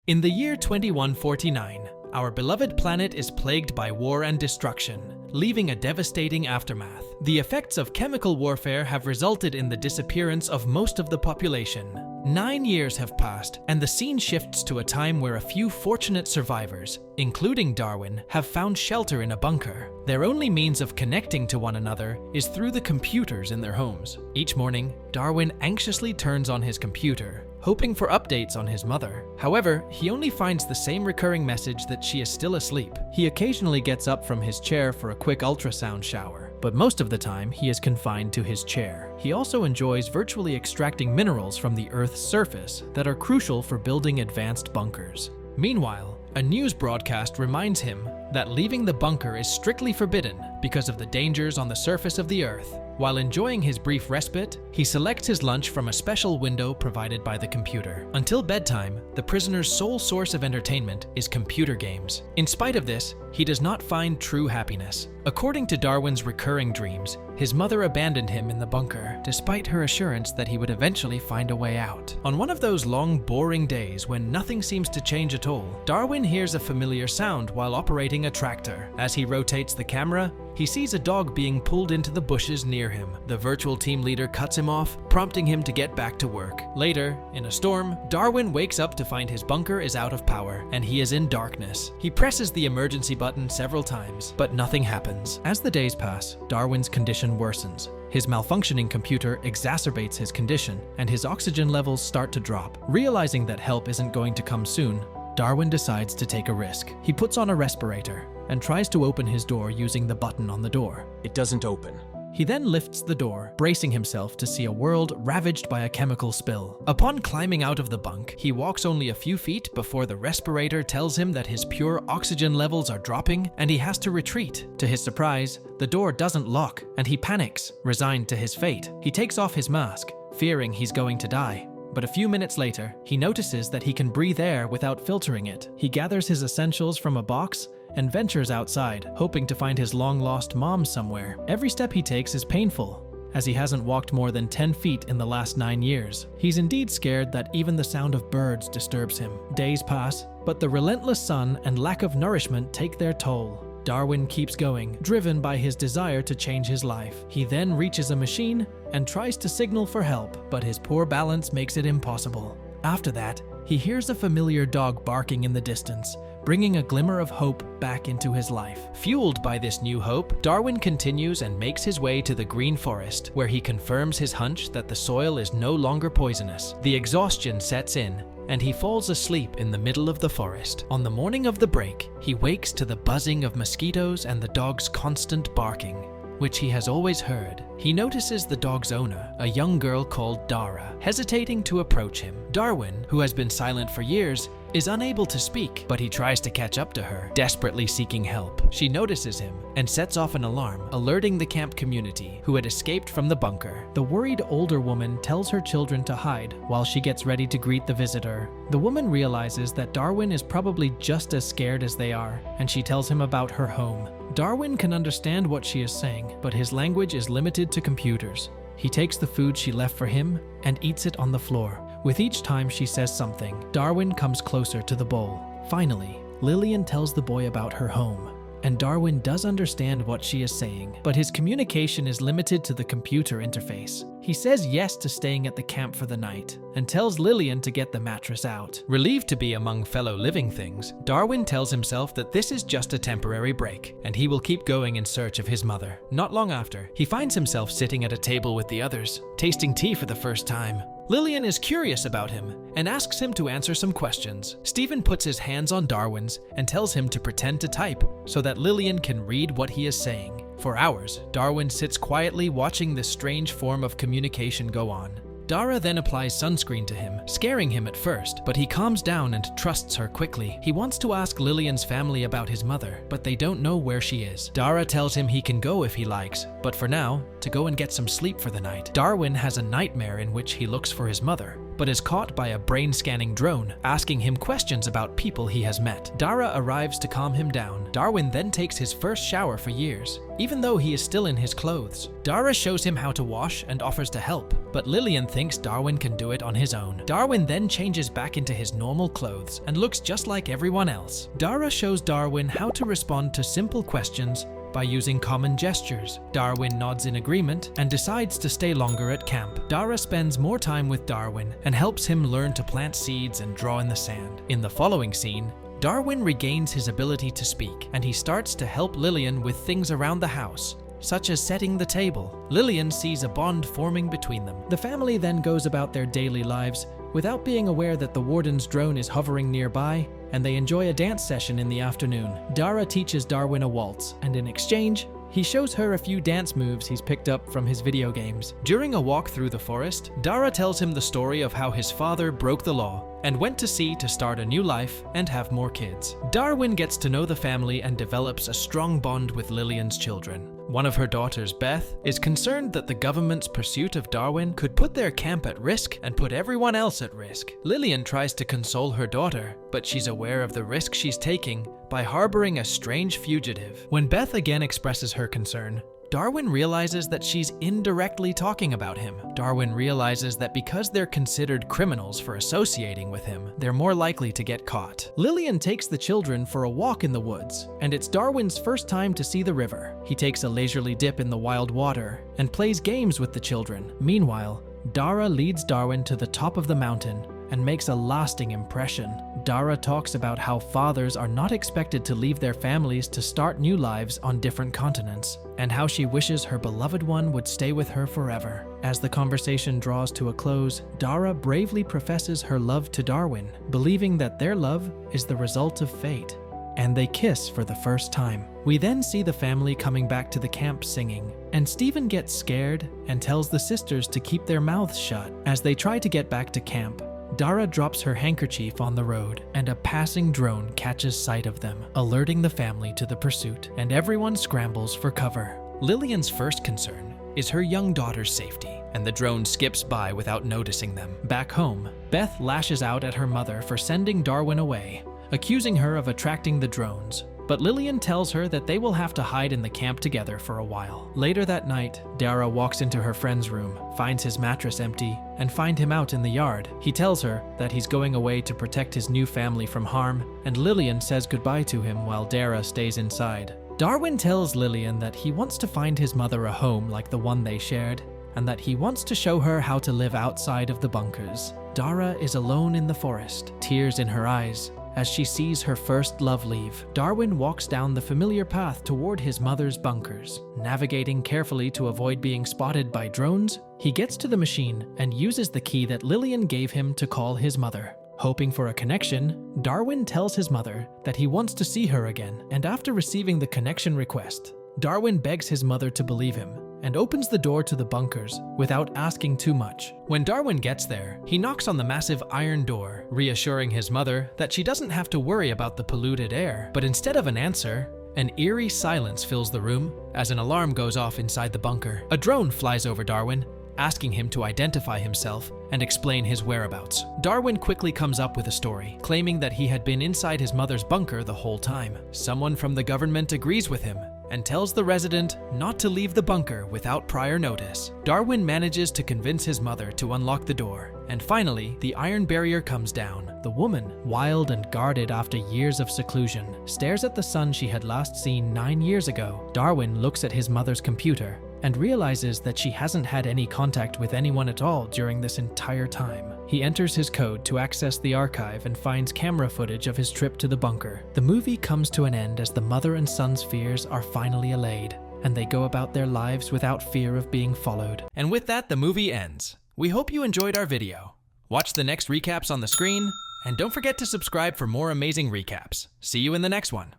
In the year 2149, our beloved planet is plagued by war and destruction, leaving a devastating aftermath. The effects of chemical warfare have resulted in the disappearance of most of the population. 9 years have passed, and the scene shifts to a time where a few fortunate survivors, including Darwin, have found shelter in a bunker. Their only means of connecting to one another is through the computers in their homes. Each morning, Darwin anxiously turns on his computer, hoping for updates on his mother. However, he only finds the same recurring message that she is still asleep. He occasionally gets up from his chair for a quick ultrasound shower, but most of the time he is confined to his chair. He also enjoys virtually extracting minerals from the Earth's surface that are crucial for building advanced bunkers. Meanwhile, a news broadcast reminds him that leaving the bunker is strictly forbidden because of the dangers on the surface of the Earth. While enjoying his brief respite, he selects his lunch from a special window provided by the computer. Until bedtime, the prisoner's sole source of entertainment is computer games. In spite of this, he does not find true happiness. According to Darwin's recurring dreams, his mother abandoned him in the bunker, despite her assurance that he would eventually find a way out. On one of those long, boring days when nothing seems to change at all, Darwin hears a familiar sound while operating a tractor. As he rotates the camera, he sees a dog being pulled into the bushes near him. The virtual team leader cuts him off, prompting him to get back to work. Later, in a storm, Darwin wakes up to find his bunker is out of power, and he is in darkness. He presses the emergency button several times, but nothing happens. As the days pass, Darwin's condition worsens. His malfunctioning computer exacerbates his condition, and his oxygen levels start to drop. Realizing that help isn't going to come soon, Darwin decides to take a risk. He puts on a respirator and tries to open his door using the button on the door. It doesn't open. He then lifts the door, bracing himself to see a world ravaged by a chemical spill. Upon climbing out of the bunk, he walks only a few feet before the respirator tells him that his pure oxygen levels are dropping and he has to retreat. To his surprise, the door doesn't lock and he panics, resigned to his fate. He takes off his mask, fearing he's going to die. But a few minutes later, he notices that he can breathe air without filtering it. He gathers his essentials from a box and ventures outside, hoping to find his long-lost mom somewhere. Every step he takes is painful, as he hasn't walked more than 10 feet in the last 9 years. He's indeed scared that even the sound of birds disturbs him. Days pass, but the relentless sun and lack of nourishment take their toll. Darwin keeps going, driven by his desire to change his life. He then reaches a machine and tries to signal for help, but his poor balance makes it impossible. After that, he hears a familiar dog barking in the distance, bringing a glimmer of hope back into his life. Fueled by this new hope, Darwin continues and makes his way to the green forest, where he confirms his hunch that the soil is no longer poisonous. The exhaustion sets in, and he falls asleep in the middle of the forest. On the morning of the break, he wakes to the buzzing of mosquitoes and the dog's constant barking, which he has always heard. He notices the dog's owner, a young girl called Dara, hesitating to approach him. Darwin, who has been silent for years, is unable to speak, but he tries to catch up to her, desperately seeking help. She notices him and sets off an alarm, alerting the camp community, who had escaped from the bunker. The worried older woman tells her children to hide while she gets ready to greet the visitor. The woman realizes that Darwin is probably just as scared as they are, and she tells him about her home. Darwin can understand what she is saying, but his language is limited to computers. He takes the food she left for him and eats it on the floor. With each time she says something, Darwin comes closer to the bowl. Finally, Lillian tells the boy about her home, and Darwin does understand what she is saying, but his communication is limited to the computer interface. He says yes to staying at the camp for the night, and tells Lillian to get the mattress out. Relieved to be among fellow living things, Darwin tells himself that this is just a temporary break, and he will keep going in search of his mother. Not long after, he finds himself sitting at a table with the others, tasting tea for the first time. Lillian is curious about him and asks him to answer some questions. Stephen puts his hands on Darwin's and tells him to pretend to type so that Lillian can read what he is saying. For hours, Darwin sits quietly watching this strange form of communication go on. Dara then applies sunscreen to him, scaring him at first, but he calms down and trusts her quickly. He wants to ask Lillian's family about his mother, but they don't know where she is. Dara tells him he can go if he likes, but for now, to go and get some sleep for the night. Darwin has a nightmare in which he looks for his mother, but is caught by a brain-scanning drone, asking him questions about people he has met. Dara arrives to calm him down. Darwin then takes his first shower for years, even though he is still in his clothes. Dara shows him how to wash and offers to help, but Lillian thinks Darwin can do it on his own. Darwin then changes back into his normal clothes and looks just like everyone else. Dara shows Darwin how to respond to simple questions by using common gestures. Darwin nods in agreement and decides to stay longer at camp. Dara spends more time with Darwin and helps him learn to plant seeds and draw in the sand. In the following scene, Darwin regains his ability to speak, and he starts to help Lillian with things around the house, such as setting the table. Lillian sees a bond forming between them. The family then goes about their daily lives without being aware that the warden's drone is hovering nearby, and they enjoy a dance session in the afternoon. Dara teaches Darwin a waltz, and in exchange, he shows her a few dance moves he's picked up from his video games. During a walk through the forest, Dara tells him the story of how his father broke the law and went to sea to start a new life and have more kids. Darwin gets to know the family and develops a strong bond with Lillian's children. One of her daughters, Beth, is concerned that the government's pursuit of Darwin could put their camp at risk and put everyone else at risk. Lillian tries to console her daughter, but she's aware of the risk she's taking by harboring a strange fugitive. When Beth again expresses her concern, Darwin realizes that she's indirectly talking about him. Darwin realizes that because they're considered criminals for associating with him, they're more likely to get caught. Lillian takes the children for a walk in the woods, and it's Darwin's first time to see the river. He takes a leisurely dip in the wild water and plays games with the children. Meanwhile, Dara leads Darwin to the top of the mountain and makes a lasting impression. Dara talks about how fathers are not expected to leave their families to start new lives on different continents, and how she wishes her beloved one would stay with her forever. As the conversation draws to a close, Dara bravely professes her love to Darwin, believing that their love is the result of fate, and they kiss for the first time. We then see the family coming back to the camp singing, and Stephen gets scared and tells the sisters to keep their mouths shut. As they try to get back to camp, Dara drops her handkerchief on the road, and a passing drone catches sight of them, alerting the family to the pursuit, and everyone scrambles for cover. Lillian's first concern is her young daughter's safety, and the drone skips by without noticing them. Back home, Beth lashes out at her mother for sending Darwin away, accusing her of attracting the drones. But Lillian tells her that they will have to hide in the camp together for a while. Later that night, Dara walks into her friend's room, finds his mattress empty, and finds him out in the yard. He tells her that he's going away to protect his new family from harm, and Lillian says goodbye to him while Dara stays inside. Darwin tells Lillian that he wants to find his mother a home like the one they shared, and that he wants to show her how to live outside of the bunkers. Dara is alone in the forest, tears in her eyes, as she sees her first love leave. Darwin walks down the familiar path toward his mother's bunkers. Navigating carefully to avoid being spotted by drones, he gets to the machine and uses the key that Lillian gave him to call his mother. Hoping for a connection, Darwin tells his mother that he wants to see her again, and after receiving the connection request, Darwin begs his mother to believe him and opens the door to the bunkers without asking too much. When Darwin gets there, he knocks on the massive iron door, reassuring his mother that she doesn't have to worry about the polluted air. But instead of an answer, an eerie silence fills the room as an alarm goes off inside the bunker. A drone flies over Darwin, asking him to identify himself and explain his whereabouts. Darwin quickly comes up with a story, claiming that he had been inside his mother's bunker the whole time. Someone from the government agrees with him and tells the resident not to leave the bunker without prior notice. Darwin manages to convince his mother to unlock the door, and finally, the iron barrier comes down. The woman, wild and guarded after years of seclusion, stares at the son she had last seen 9 years ago. Darwin looks at his mother's computer and realizes that she hasn't had any contact with anyone at all during this entire time. He enters his code to access the archive and finds camera footage of his trip to the bunker. The movie comes to an end as the mother and son's fears are finally allayed, and they go about their lives without fear of being followed. And with that, the movie ends. We hope you enjoyed our video. Watch the next recaps on the screen, and don't forget to subscribe for more amazing recaps. See you in the next one.